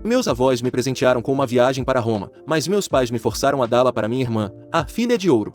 Meus avós me presentearam com uma viagem para Roma, mas meus pais me forçaram a dá-la para minha irmã, a filha de ouro.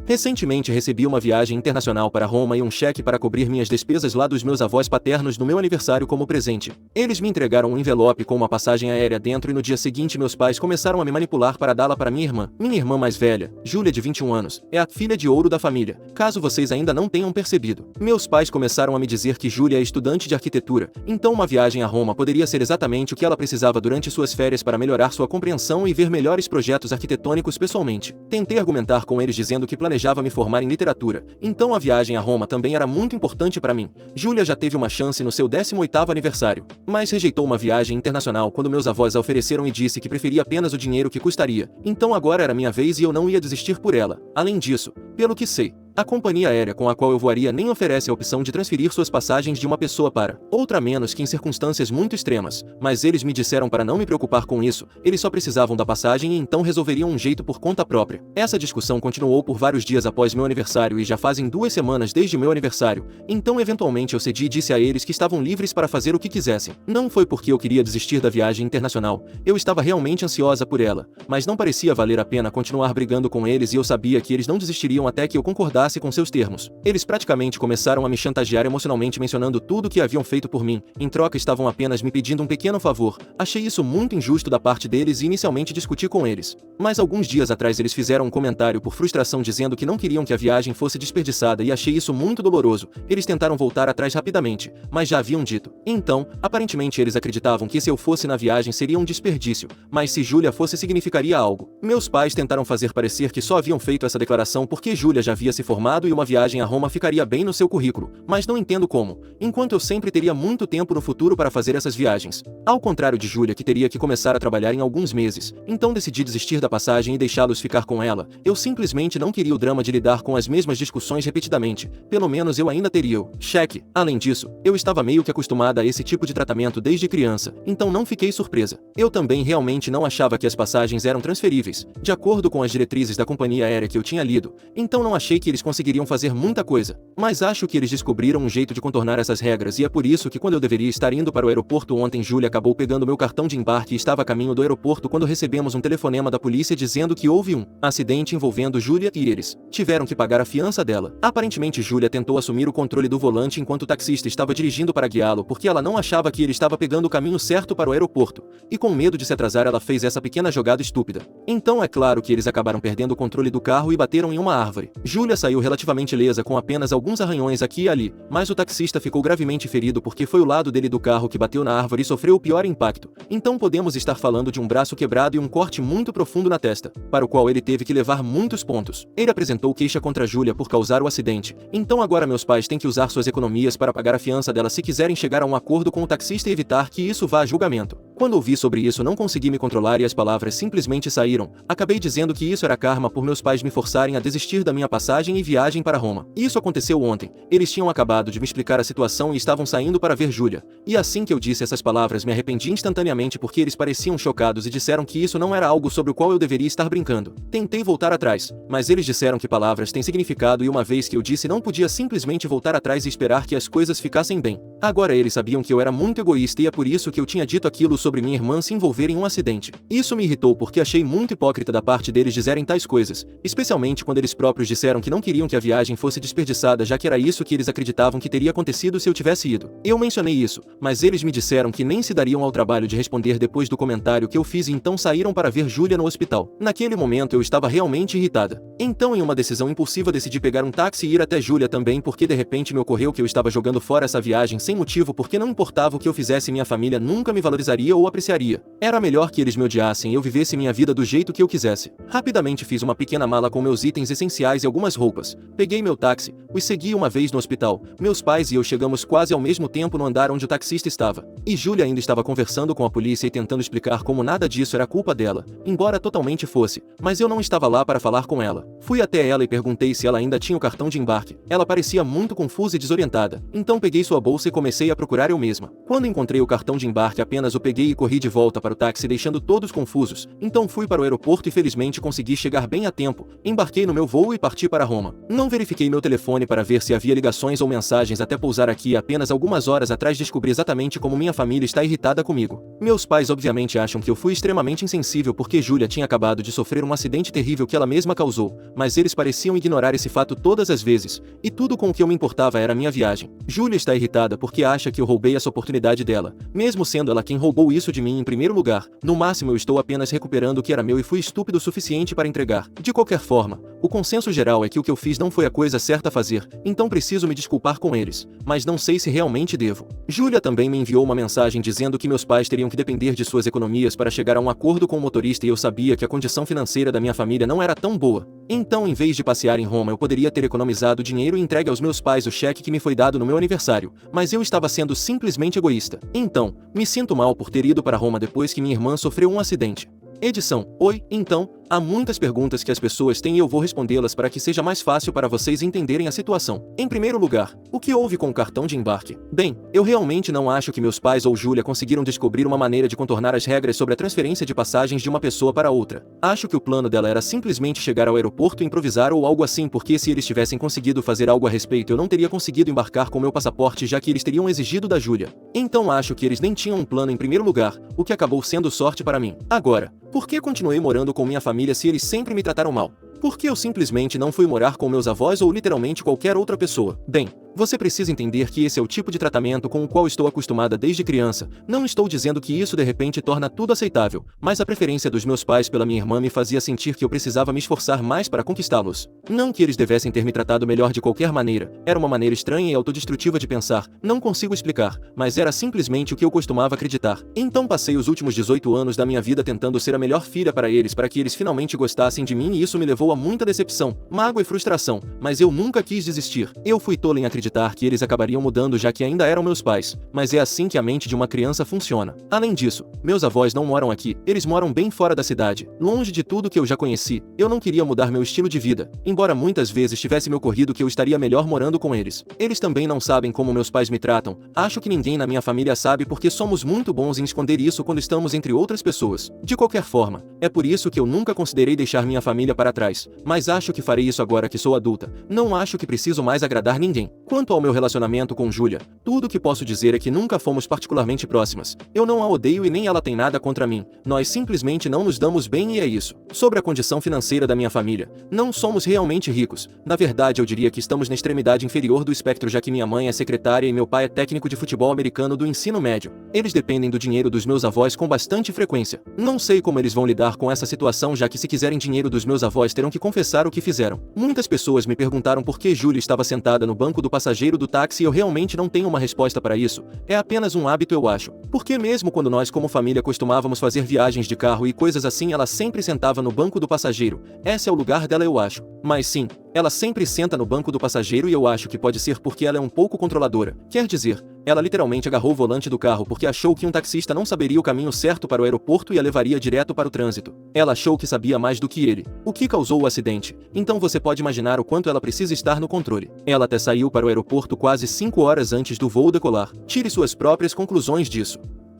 Recentemente recebi uma viagem internacional para Roma e um cheque para cobrir minhas despesas lá dos meus avós paternos no meu aniversário como presente. Eles me entregaram um envelope com uma passagem aérea dentro e no dia seguinte meus pais começaram a me manipular para dá-la para minha irmã. Minha irmã mais velha, Júlia, de 21 anos, é a filha de ouro da família, caso vocês ainda não tenham percebido. Meus pais começaram a me dizer que Júlia é estudante de arquitetura, então uma viagem a Roma poderia ser exatamente o que ela precisava durante suas férias para melhorar sua compreensão e ver melhores projetos arquitetônicos pessoalmente. Tentei argumentar com eles dizendo que planejava me formar em literatura, então a viagem a Roma também era muito importante para mim. Júlia já teve uma chance no seu 18º aniversário, mas rejeitou uma viagem internacional quando meus avós a ofereceram e disse que preferia apenas o dinheiro que custaria. Então agora era minha vez e eu não ia desistir por ela. Além disso, pelo que sei, a companhia aérea com a qual eu voaria nem oferece a opção de transferir suas passagens de uma pessoa para outra a menos que em circunstâncias muito extremas, mas eles me disseram para não me preocupar com isso, eles só precisavam da passagem e então resolveriam um jeito por conta própria. Essa discussão continuou por vários dias após meu aniversário e já fazem 2 semanas desde meu aniversário, então eventualmente eu cedi e disse a eles que estavam livres para fazer o que quisessem. Não foi porque eu queria desistir da viagem internacional, eu estava realmente ansiosa por ela, mas não parecia valer a pena continuar brigando com eles e eu sabia que eles não desistiriam até que eu concordasse com seus termos. Eles praticamente começaram a me chantagear emocionalmente mencionando tudo o que haviam feito por mim, em troca estavam apenas me pedindo um pequeno favor. Achei isso muito injusto da parte deles e inicialmente discuti com eles. Mas alguns dias atrás eles fizeram um comentário por frustração dizendo que não queriam que a viagem fosse desperdiçada e achei isso muito doloroso. Eles tentaram voltar atrás rapidamente, mas já haviam dito. Então, aparentemente eles acreditavam que se eu fosse na viagem seria um desperdício, mas se Júlia fosse significaria algo. Meus pais tentaram fazer parecer que só haviam feito essa declaração porque Júlia já havia se formado e uma viagem a Roma ficaria bem no seu currículo, mas não entendo como, enquanto eu sempre teria muito tempo no futuro para fazer essas viagens. Ao contrário de Júlia, que teria que começar a trabalhar em alguns meses, então decidi desistir da passagem e deixá-los ficar com ela. Eu simplesmente não queria o drama de lidar com as mesmas discussões repetidamente, pelo menos eu ainda teria o cheque. Além disso, eu estava meio que acostumada a esse tipo de tratamento desde criança, então não fiquei surpresa. Eu também realmente não achava que as passagens eram transferíveis, de acordo com as diretrizes da companhia aérea que eu tinha lido, então não achei que eles conseguiriam fazer muita coisa, mas acho que eles descobriram um jeito de contornar essas regras e é por isso que quando eu deveria estar indo para o aeroporto ontem, Júlia acabou pegando meu cartão de embarque e estava a caminho do aeroporto quando recebemos um telefonema da polícia dizendo que houve um acidente envolvendo Júlia e eles tiveram que pagar a fiança dela. Aparentemente Júlia tentou assumir o controle do volante enquanto o taxista estava dirigindo para guiá-lo porque ela não achava que ele estava pegando o caminho certo para o aeroporto, e com medo de se atrasar ela fez essa pequena jogada estúpida. Então é claro que eles acabaram perdendo o controle do carro e bateram em uma árvore. Júlia saiu relativamente ilesa com apenas alguns arranhões aqui e ali, mas o taxista ficou gravemente ferido porque foi o lado dele do carro que bateu na árvore e sofreu o pior impacto. Então podemos estar falando de um braço quebrado e um corte muito profundo na testa, para o qual ele teve que levar muitos pontos. Ele apresentou queixa contra Júlia por causar o acidente, então agora meus pais têm que usar suas economias para pagar a fiança dela se quiserem chegar a um acordo com o taxista e evitar que isso vá a julgamento. Quando ouvi sobre isso não consegui me controlar e as palavras simplesmente saíram. Acabei dizendo que isso era karma por meus pais me forçarem a desistir da minha passagem e viagem para Roma. Isso aconteceu ontem. Eles tinham acabado de me explicar a situação e estavam saindo para ver Júlia. E assim que eu disse essas palavras me arrependi instantaneamente porque eles pareciam chocados e disseram que isso não era algo sobre o qual eu deveria estar brincando. Tentei voltar atrás, mas eles disseram que palavras têm significado e uma vez que eu disse não podia simplesmente voltar atrás e esperar que as coisas ficassem bem. Agora eles sabiam que eu era muito egoísta e é por isso que eu tinha dito aquilo sobre minha irmã se envolver em um acidente. Isso me irritou porque achei muito hipócrita da parte deles dizerem tais coisas, especialmente quando eles próprios disseram que não queriam que a viagem fosse desperdiçada já que era isso que eles acreditavam que teria acontecido se eu tivesse ido. Eu mencionei isso, mas eles me disseram que nem se dariam ao trabalho de responder depois do comentário que eu fiz e então saíram para ver Júlia no hospital. Naquele momento eu estava realmente irritada. Então em uma decisão impulsiva decidi pegar um táxi e ir até Júlia também porque de repente me ocorreu que eu estava jogando fora essa viagem sem motivo porque não importava o que eu fizesse minha família nunca me valorizaria ou apreciaria. Era melhor que eles me odiassem e eu vivesse minha vida do jeito que eu quisesse. Rapidamente fiz uma pequena mala com meus itens essenciais e algumas roupas. Peguei meu táxi, os segui uma vez no hospital. Meus pais e eu chegamos quase ao mesmo tempo no andar onde o taxista estava. E Júlia ainda estava conversando com a polícia e tentando explicar como nada disso era culpa dela, embora totalmente fosse, mas eu não estava lá para falar com ela. Fui até ela e perguntei se ela ainda tinha o cartão de embarque. Ela parecia muito confusa e desorientada. Então peguei sua bolsa e comecei a procurar eu mesma. Quando encontrei o cartão de embarque apenas o peguei e corri de volta para o o táxi deixando todos confusos, então fui para o aeroporto e felizmente consegui chegar bem a tempo, embarquei no meu voo e parti para Roma. Não verifiquei meu telefone para ver se havia ligações ou mensagens até pousar aqui e apenas algumas horas atrás descobri exatamente como minha família está irritada comigo. Meus pais obviamente acham que eu fui extremamente insensível porque Júlia tinha acabado de sofrer um acidente terrível que ela mesma causou, mas eles pareciam ignorar esse fato todas as vezes, e tudo com o que eu me importava era minha viagem. Júlia está irritada porque acha que eu roubei essa oportunidade dela, mesmo sendo ela quem roubou isso de mim em primeiro lugar. No máximo eu estou apenas recuperando o que era meu e fui estúpido o suficiente para entregar. De qualquer forma, o consenso geral é que o que eu fiz não foi a coisa certa a fazer, então preciso me desculpar com eles, mas não sei se realmente devo. Júlia também me enviou uma mensagem dizendo que meus pais teriam que depender de suas economias para chegar a um acordo com o motorista e eu sabia que a condição financeira da minha família não era tão boa. Então, em vez de passear em Roma, eu poderia ter economizado dinheiro e entregue aos meus pais o cheque que me foi dado no meu aniversário, mas eu estava sendo simplesmente egoísta. Então, me sinto mal por ter ido para Roma depois que minha irmã sofreu um acidente. Edição: Oi, então, há muitas perguntas que as pessoas têm e eu vou respondê-las para que seja mais fácil para vocês entenderem a situação. Em primeiro lugar, o que houve com o cartão de embarque? Bem, eu realmente não acho que meus pais ou Júlia conseguiram descobrir uma maneira de contornar as regras sobre a transferência de passagens de uma pessoa para outra. Acho que o plano dela era simplesmente chegar ao aeroporto e improvisar ou algo assim, porque se eles tivessem conseguido fazer algo a respeito eu não teria conseguido embarcar com meu passaporte, já que eles teriam exigido da Júlia. Então acho que eles nem tinham um plano em primeiro lugar, o que acabou sendo sorte para mim. Agora, por que continuei morando com minha família se eles sempre me trataram mal? Por que eu simplesmente não fui morar com meus avós ou literalmente qualquer outra pessoa? Bem, você precisa entender que esse é o tipo de tratamento com o qual estou acostumada desde criança. Não estou dizendo que isso de repente torna tudo aceitável, mas a preferência dos meus pais pela minha irmã me fazia sentir que eu precisava me esforçar mais para conquistá-los. Não que eles devessem ter me tratado melhor de qualquer maneira, era uma maneira estranha e autodestrutiva de pensar, não consigo explicar, mas era simplesmente o que eu costumava acreditar. Então passei os últimos 18 anos da minha vida tentando ser a melhor filha para que eles finalmente gostassem de mim e isso me levou a muita decepção, mágoa e frustração, mas eu nunca quis desistir. Eu fui tolo em acreditar que eles acabariam mudando já que ainda eram meus pais, mas é assim que a mente de uma criança funciona. Além disso, meus avós não moram aqui, eles moram bem fora da cidade, longe de tudo que eu já conheci. Eu não queria mudar meu estilo de vida, embora muitas vezes tivesse me ocorrido que eu estaria melhor morando com eles. Eles também não sabem como meus pais me tratam, acho que ninguém na minha família sabe porque somos muito bons em esconder isso quando estamos entre outras pessoas. De qualquer forma, é por isso que eu nunca considerei deixar minha família para trás, mas acho que farei isso agora que sou adulta. Não acho que preciso mais agradar ninguém. Quanto ao meu relacionamento com Júlia, tudo o que posso dizer é que nunca fomos particularmente próximas. Eu não a odeio e nem ela tem nada contra mim. Nós simplesmente não nos damos bem e é isso. Sobre a condição financeira da minha família, não somos realmente ricos. Na verdade, eu diria que estamos na extremidade inferior do espectro, já que minha mãe é secretária e meu pai é técnico de futebol americano do ensino médio. Eles dependem do dinheiro dos meus avós com bastante frequência. Não sei como eles vão lidar com essa situação, já que se quiserem dinheiro dos meus avós terão que confessar o que fizeram. Muitas pessoas me perguntaram por que Júlia estava sentada no banco do passageiro do táxi e eu realmente não tenho uma resposta para isso. É apenas um hábito, eu acho. Porque mesmo quando nós como família costumávamos fazer viagens de carro e coisas assim, ela sempre sentava no banco do passageiro. Esse é o lugar dela, eu acho. Mas sim, ela sempre senta no banco do passageiro e eu acho que pode ser porque ela é um pouco controladora. Quer dizer, ela literalmente agarrou o volante do carro porque achou que um taxista não saberia o caminho certo para o aeroporto e a levaria direto para o trânsito. Ela achou que sabia mais do que ele, o que causou o acidente. Então você pode imaginar o quanto ela precisa estar no controle. Ela até saiu para o aeroporto quase 5 horas antes do voo decolar. Tire suas próprias conclusões disso.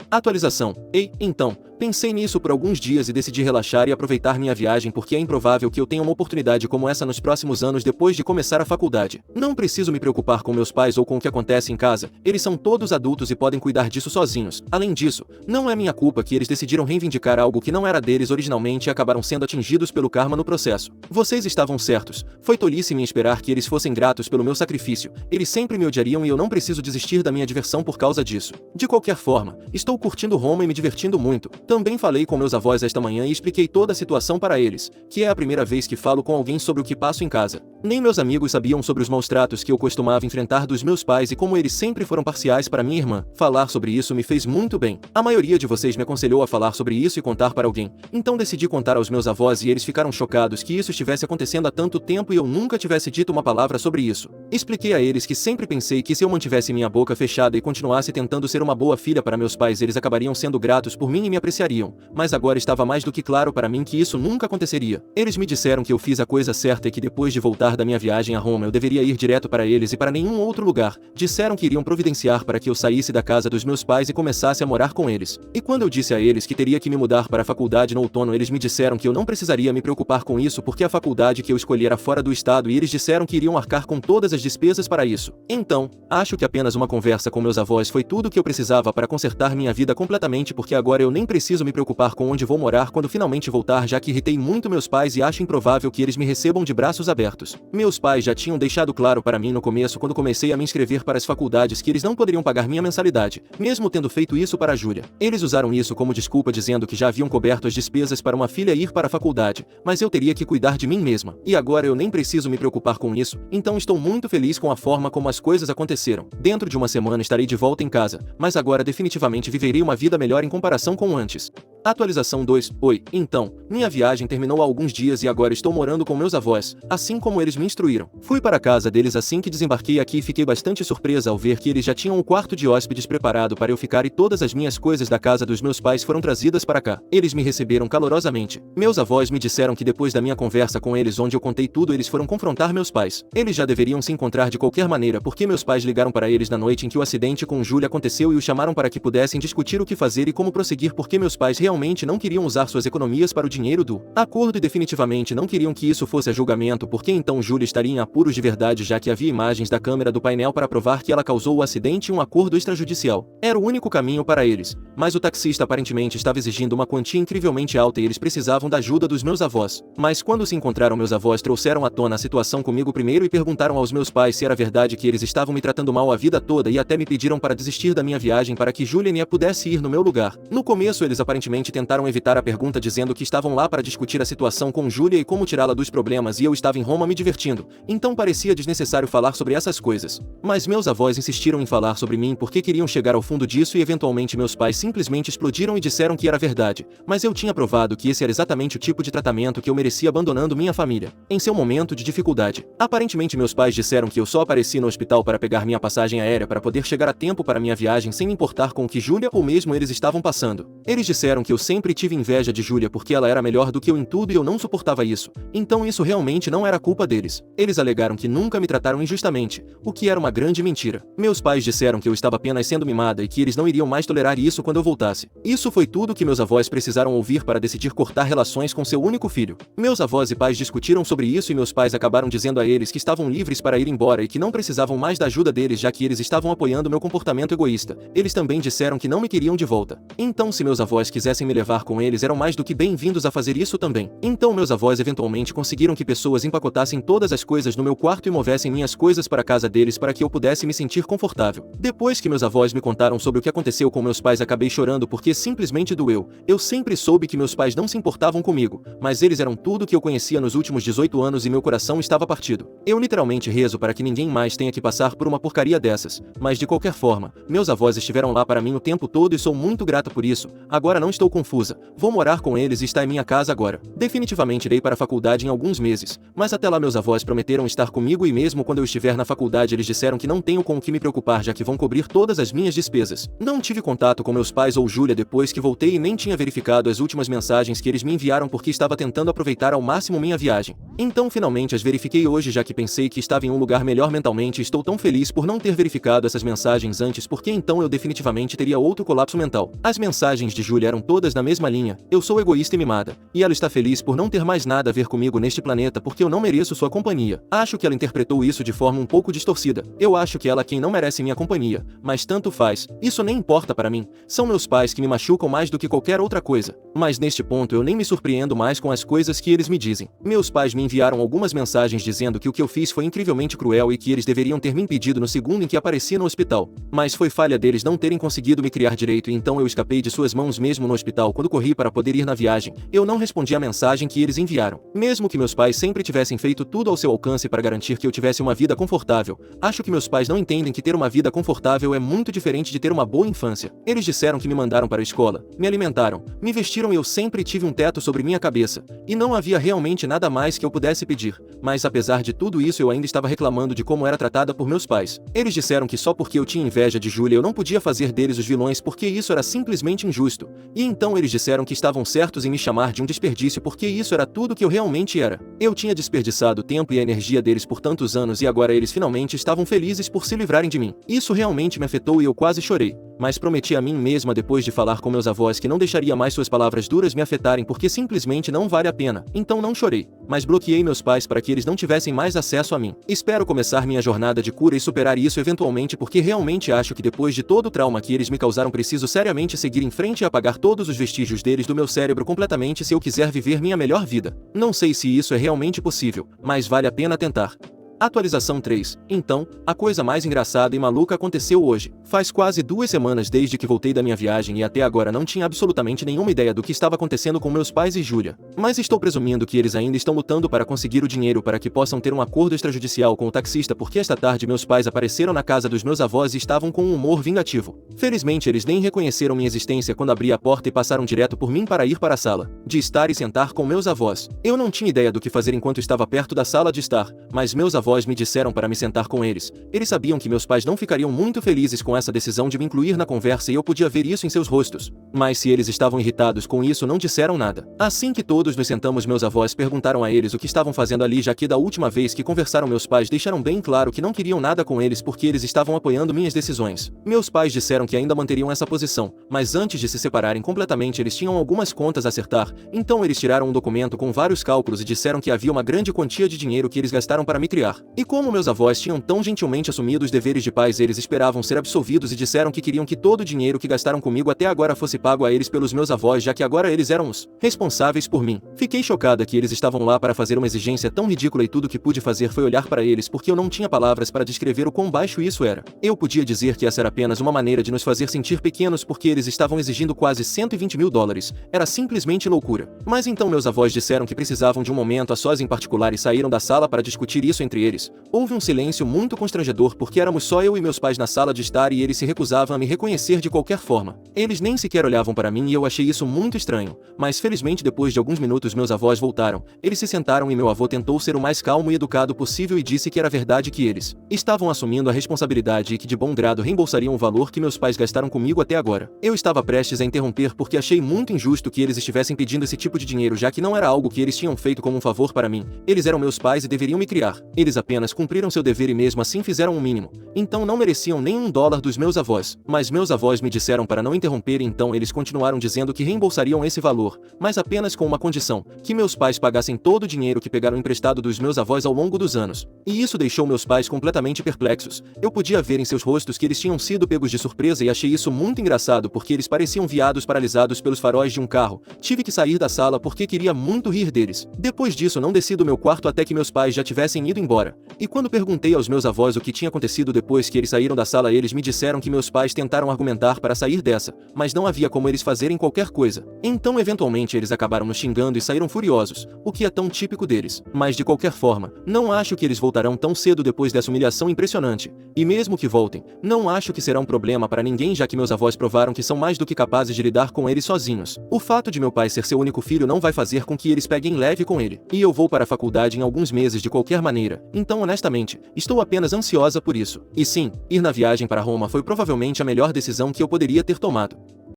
Atualização. Ei, então, pensei nisso por alguns dias e decidi relaxar e aproveitar minha viagem porque é improvável que eu tenha uma oportunidade como essa nos próximos anos depois de começar a faculdade. Não preciso me preocupar com meus pais ou com o que acontece em casa, eles são todos adultos e podem cuidar disso sozinhos. Além disso, não é minha culpa que eles decidiram reivindicar algo que não era deles originalmente e acabaram sendo atingidos pelo karma no processo. Vocês estavam certos, foi tolice em esperar que eles fossem gratos pelo meu sacrifício, eles sempre me odiariam e eu não preciso desistir da minha diversão por causa disso. De qualquer forma, estou curtindo Roma e me divertindo muito. Também falei com meus avós esta manhã e expliquei toda a situação para eles, que é a primeira vez que falo com alguém sobre o que passo em casa. Nem meus amigos sabiam sobre os maus tratos que eu costumava enfrentar dos meus pais e como eles sempre foram parciais para minha irmã. Falar sobre isso me fez muito bem. A maioria de vocês me aconselhou a falar sobre isso e contar para alguém. Então decidi contar aos meus avós e eles ficaram chocados que isso estivesse acontecendo há tanto tempo e eu nunca tivesse dito uma palavra sobre isso. Expliquei a eles que sempre pensei que se eu mantivesse minha boca fechada e continuasse tentando ser uma boa filha para meus pais, eles acabariam sendo gratos por mim e me apreciariam, mas agora estava mais do que claro para mim que isso nunca aconteceria. Eles me disseram que eu fiz a coisa certa e que depois de voltar voltar da minha viagem a Roma eu deveria ir direto para eles e para nenhum outro lugar. Disseram que iriam providenciar para que eu saísse da casa dos meus pais e começasse a morar com eles. E quando eu disse a eles que teria que me mudar para a faculdade no outono, eles me disseram que eu não precisaria me preocupar com isso porque a faculdade que eu escolhi era fora do estado e eles disseram que iriam arcar com todas as despesas para isso. Então, acho que apenas uma conversa com meus avós foi tudo o que eu precisava para consertar minha vida completamente, porque agora eu nem preciso me preocupar com onde vou morar quando finalmente voltar, já que irritei muito meus pais e acho improvável que eles me recebam de braços abertos. Meus pais já tinham deixado claro para mim no começo, quando comecei a me inscrever para as faculdades, que eles não poderiam pagar minha mensalidade, mesmo tendo feito isso para a Júlia. Eles usaram isso como desculpa, dizendo que já haviam coberto as despesas para uma filha ir para a faculdade, mas eu teria que cuidar de mim mesma. E agora eu nem preciso me preocupar com isso, então estou muito feliz com a forma como as coisas aconteceram. Dentro de uma semana estarei de volta em casa, mas agora definitivamente viverei uma vida melhor em comparação com antes. Atualização 2. Oi, então, minha viagem terminou há alguns dias e agora estou morando com meus avós, assim como eles me instruíram. Fui para a casa deles assim que desembarquei aqui e fiquei bastante surpresa ao ver que eles já tinham um quarto de hóspedes preparado para eu ficar e todas as minhas coisas da casa dos meus pais foram trazidas para cá. Eles me receberam calorosamente. Meus avós me disseram que depois da minha conversa com eles, onde eu contei tudo, eles foram confrontar meus pais. Eles já deveriam se encontrar de qualquer maneira, porque meus pais ligaram para eles na noite em que o acidente com Júlia aconteceu e os chamaram para que pudessem discutir o que fazer e como prosseguir, porque meus pais realmente não queriam usar suas economias para o dinheiro do acordo e definitivamente não queriam que isso fosse a julgamento, porque então Júlia estaria em apuros de verdade, já que havia imagens da câmera do painel para provar que ela causou o acidente e um acordo extrajudicial. Era o único caminho para eles, mas o taxista aparentemente estava exigindo uma quantia incrivelmente alta e eles precisavam da ajuda dos meus avós. Mas quando se encontraram, meus avós trouxeram à tona a situação comigo primeiro e perguntaram aos meus pais se era verdade que eles estavam me tratando mal a vida toda e até me pediram para desistir da minha viagem para que Juliania pudesse ir no meu lugar. No começo eles aparentemente tentaram evitar a pergunta, dizendo que estavam lá para discutir a situação com Júlia e como tirá-la dos problemas, e eu estava em Roma me divertindo, então parecia desnecessário falar sobre essas coisas. Mas meus avós insistiram em falar sobre mim porque queriam chegar ao fundo disso e eventualmente meus pais simplesmente explodiram e disseram que era verdade, mas eu tinha provado que esse era exatamente o tipo de tratamento que eu merecia abandonando minha família, em seu momento de dificuldade. Aparentemente meus pais disseram que eu só apareci no hospital para pegar minha passagem aérea para poder chegar a tempo para minha viagem sem me importar com o que Júlia ou mesmo eles estavam passando. Eles disseram que eu sempre tive inveja de Júlia porque ela era melhor do que eu em tudo e eu não suportava isso, então isso realmente não era culpa deles. Eles alegaram que nunca me trataram injustamente, o que era uma grande mentira. Meus pais disseram que eu estava apenas sendo mimada e que eles não iriam mais tolerar isso quando eu voltasse. Isso foi tudo que meus avós precisaram ouvir para decidir cortar relações com seu único filho. Meus avós e pais discutiram sobre isso e meus pais acabaram dizendo a eles que estavam livres para ir embora e que não precisavam mais da ajuda deles, já que eles estavam apoiando meu comportamento egoísta. Eles também disseram que não me queriam de volta. Então, se meus avós quisessem me levar com eles, eram mais do que bem-vindos a fazer isso também. Então meus avós eventualmente conseguiram que pessoas empacotassem todas as coisas no meu quarto e movessem minhas coisas para a casa deles para que eu pudesse me sentir confortável. Depois que meus avós me contaram sobre o que aconteceu com meus pais, acabei chorando porque simplesmente doeu. Eu sempre soube que meus pais não se importavam comigo, mas eles eram tudo que eu conhecia nos últimos 18 anos e meu coração estava partido. Eu literalmente rezo para que ninguém mais tenha que passar por uma porcaria dessas, mas de qualquer forma, meus avós estiveram lá para mim o tempo todo e sou muito grata por isso. Agora não estou confusa, vou morar com eles e está em minha casa agora. Definitivamente irei para a faculdade em alguns meses, mas até lá meus avós prometeram estar comigo e mesmo quando eu estiver na faculdade eles disseram que não tenho com o que me preocupar, já que vão cobrir todas as minhas despesas. Não tive contato com meus pais ou Júlia depois que voltei e nem tinha verificado as últimas mensagens que eles me enviaram porque estava tentando aproveitar ao máximo minha viagem. Então finalmente as verifiquei hoje, já que pensei que estava em um lugar melhor mentalmente e estou tão feliz por não ter verificado essas mensagens antes, porque então eu definitivamente teria outro colapso mental. As mensagens de Júlia eram todas na mesma linha: eu sou egoísta e mimada, e ela está feliz por não ter mais nada a ver comigo neste planeta porque eu não mereço sua companhia. Acho que ela interpretou isso de forma um pouco distorcida. Eu acho que ela é quem não merece minha companhia, mas tanto faz, isso nem importa para mim. São meus pais que me machucam mais do que qualquer outra coisa. Mas neste ponto eu nem me surpreendo mais com as coisas que eles me dizem. Meus pais me enviaram algumas mensagens dizendo que o que eu fiz foi incrivelmente cruel e que eles deveriam ter me impedido no segundo em que apareci no hospital. Mas foi falha deles não terem conseguido me criar direito e então eu escapei de suas mãos mesmo no hospital quando corri para poder ir na viagem. Eu não respondi a mensagem que eles enviaram. Mesmo que meus pais sempre tivessem feito tudo ao seu alcance para garantir que eu tivesse uma vida confortável, acho que meus pais não entendem que ter uma vida confortável é muito diferente de ter uma boa infância. Eles disseram que me mandaram para a escola, me alimentaram, me vestiram e eu sempre tive um teto sobre minha cabeça. E não havia realmente nada mais que eu pudesse pedir. Mas apesar de tudo isso eu ainda estava reclamando de como era tratada por meus pais. Eles disseram que só porque eu tinha inveja de Júlia eu não podia fazer deles os vilões porque isso era simplesmente injusto. E então eles disseram que estavam certos em me chamar de um desperdício porque isso era tudo que eu realmente era. Eu tinha desperdiçado tempo e a energia deles por tantos anos e agora eles finalmente estavam felizes por se livrarem de mim. Isso realmente me afetou e eu quase chorei. Mas prometi a mim mesma depois de falar com meus avós que não deixaria mais suas palavras duras me afetarem porque simplesmente não vale a pena. Então não chorei, mas bloqueei meus pais para que eles não tivessem mais acesso a mim. Espero começar minha jornada de cura e superar isso eventualmente porque realmente acho que depois de todo o trauma que eles me causaram preciso seriamente seguir em frente e apagar todos os vestígios deles do meu cérebro completamente se eu quiser viver minha melhor vida. Não sei se isso é realmente possível, mas vale a pena tentar. Atualização 3. Então, a coisa mais engraçada e maluca aconteceu hoje. Faz quase 2 semanas desde que voltei da minha viagem e até agora não tinha absolutamente nenhuma ideia do que estava acontecendo com meus pais e Júlia. Mas estou presumindo que eles ainda estão lutando para conseguir o dinheiro para que possam ter um acordo extrajudicial com o taxista porque esta tarde meus pais apareceram na casa dos meus avós e estavam com um humor vingativo. Felizmente eles nem reconheceram minha existência quando abri a porta e passaram direto por mim para ir para a sala de estar e sentar com meus avós. Eu não tinha ideia do que fazer enquanto estava perto da sala de estar, mas meus avós me disseram para me sentar com eles. Eles sabiam que meus pais não ficariam muito felizes com essa decisão de me incluir na conversa e eu podia ver isso em seus rostos. Mas se eles estavam irritados com isso, não disseram nada. Assim que todos nos sentamos, meus avós perguntaram a eles o que estavam fazendo ali, já que da última vez que conversaram meus pais deixaram bem claro que não queriam nada com eles porque eles estavam apoiando minhas decisões. Meus pais disseram que ainda manteriam essa posição, mas antes de se separarem completamente eles tinham algumas contas a acertar, então eles tiraram um documento com vários cálculos e disseram que havia uma grande quantia de dinheiro que eles gastaram para me criar. E como meus avós tinham tão gentilmente assumido os deveres de pais, eles esperavam ser absolvidos e disseram que queriam que todo o dinheiro que gastaram comigo até agora fosse pago a eles pelos meus avós, já que agora eles eram os responsáveis por mim. Fiquei chocada que eles estavam lá para fazer uma exigência tão ridícula e tudo que pude fazer foi olhar para eles porque eu não tinha palavras para descrever o quão baixo isso era. Eu podia dizer que essa era apenas uma maneira de nos fazer sentir pequenos porque eles estavam exigindo quase $120.000. Era simplesmente loucura. Mas então meus avós disseram que precisavam de um momento a sós em particular e saíram da sala para discutir isso entre eles. Houve um silêncio muito constrangedor porque éramos só eu e meus pais na sala de estar e eles se recusavam a me reconhecer de qualquer forma. Eles nem sequer olhavam para mim e eu achei isso muito estranho. Mas felizmente depois de alguns minutos meus avós voltaram. Eles se sentaram e meu avô tentou ser o mais calmo e educado possível e disse que era verdade que eles estavam assumindo a responsabilidade e que de bom grado reembolsariam o valor que meus pais gastaram comigo até agora. Eu estava prestes a interromper porque achei muito injusto que eles estivessem pedindo esse tipo de dinheiro, já que não era algo que eles tinham feito como um favor para mim. Eles eram meus pais e deveriam me criar. Eles apenas cumpriram seu dever e mesmo assim fizeram o mínimo. Então não mereciam nem $1 dos meus avós. Mas meus avós me disseram para não interromper, então eles continuaram dizendo que reembolsariam esse valor, mas apenas com uma condição, que meus pais pagassem todo o dinheiro que pegaram emprestado dos meus avós ao longo dos anos. E isso deixou meus pais completamente perplexos. Eu podia ver em seus rostos que eles tinham sido pegos de surpresa e achei isso muito engraçado porque eles pareciam viados paralisados pelos faróis de um carro. Tive que sair da sala porque queria muito rir deles. Depois disso não desci do meu quarto até que meus pais já tivessem ido embora. E quando perguntei aos meus avós o que tinha acontecido depois que eles saíram da sala, eles me disseram que meus pais tentaram argumentar para sair dessa, mas não havia como eles fazerem qualquer coisa. Então eventualmente eles acabaram nos xingando e saíram furiosos, o que é tão típico deles. Mas de qualquer forma, não acho que eles voltarão tão cedo depois dessa humilhação impressionante. E mesmo que voltem, não acho que será um problema para ninguém, já que meus avós provaram que são mais do que capazes de lidar com eles sozinhos. O fato de meu pai ser seu único filho não vai fazer com que eles peguem leve com ele. E eu vou para a faculdade em alguns meses de qualquer maneira. Então honestamente, estou apenas ansiosa por isso. E sim, ir na viagem para Roma foi provavelmente a melhor decisão que eu poderia ter tomado.